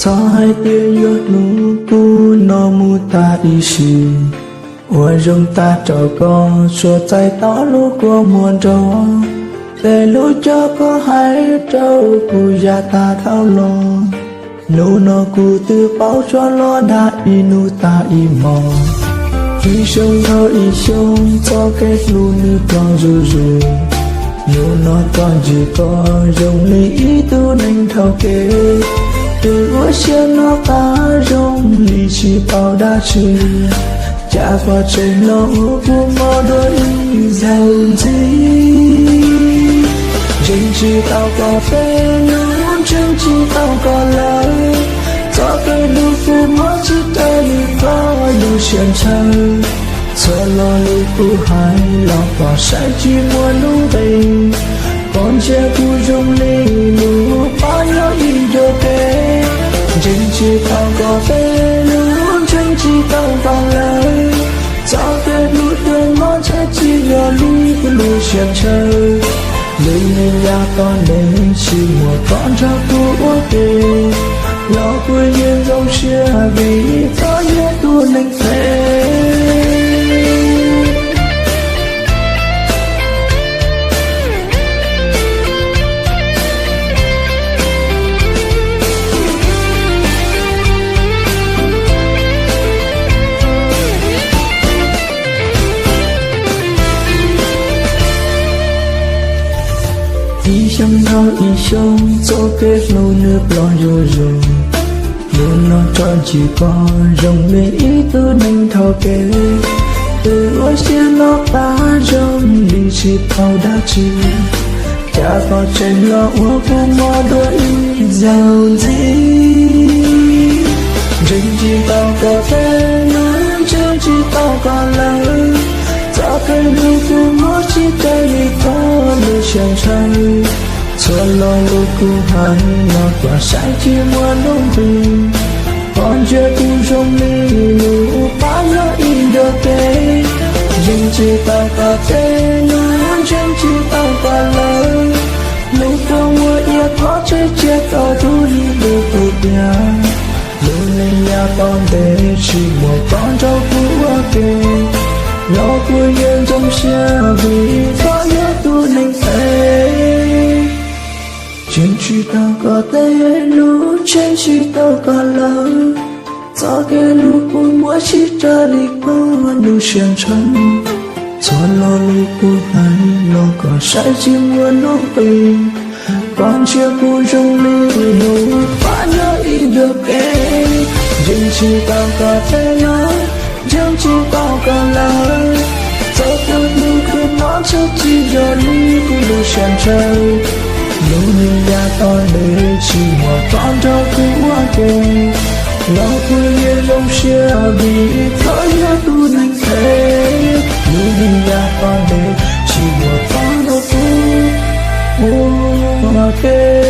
cho hai tiếng giọt nụ cu nó mu ta đi xì ôi rong ta trò con xua tay tỏ lũ của muôn trâu để lũ cho có hai trâu cu già ta thao lo nụ nó cu từ bao cho lo đã y nụ ta y mò khi sông thao y sông cho kết luôn như con rù rù nụ nó còn chỉ có rong lý ý tu nên thao kế từ ngôi sen nó ta rong lý chỉ bao đã chữ chả có trên lo của mơ đôi giàu gì chính chỉ tao có phê luôn chính chỉ tao có lời cho cái đủ phụ mất chỉ tay có đủ xiên chơi cho lo lưu phụ hai lo có sai chỉ muốn đủ tình còn che cu rung ly lũ bao nhiêu ý đồ kê chính chỉ tao có phê luôn chính chỉ tao có lời cho cái đủ đường món che chỉ lo ly lũ xiên chơi lấy nên là con đến chỉ một con cho cu ok lo quên nhiên dòng chia vì có nhớ tu nên phê ý sông thao ý sông cho kết nối nước lo rồi rồi luôn nó tròn chỉ có rồng lên ý tư nên thao kê từ ngôi sen nó ta rồng đi chỉ thao đã chi chả có trên lo ua của mò đôi giàu gì chính chỉ tao có thể nói chính chỉ tao có lời cho cái đủ của mò chỉ tay đi có lưu chẳng say cho lo lúc cu hai nó quả sai chỉ muốn đúng tình còn chưa tu trong ly lũ bao nhiêu ý được kê nhưng chỉ tao có thể nói chẳng chỉ tao có lời lúc không mua yêu có chơi chết ở tu đi được cực nhà luôn lên nhà con để chỉ một con trâu cũ ok nó của yên trong xe vì có nhớ tu nên thế chính chỉ tao có thể lúc chính chỉ tao có lời cho cái lúc của mỗi chỉ trở đi qua đủ xiên chân cho lo lúc của hai lo có sai chỉ muốn nó tình còn chưa của trong ly đủ phá nhớ ý được kê chính chỉ tao có thể nói chẳng chỉ tao có lời cho cái lúc của nó chắc chỉ giờ ly của đủ xiên chân lúc nhìn ra con để chỉ một con trâu cũ ok lo quên yên trong xe vì có nhớ tu nên thế lúc nhìn ra con để chỉ một con trâu cũ ok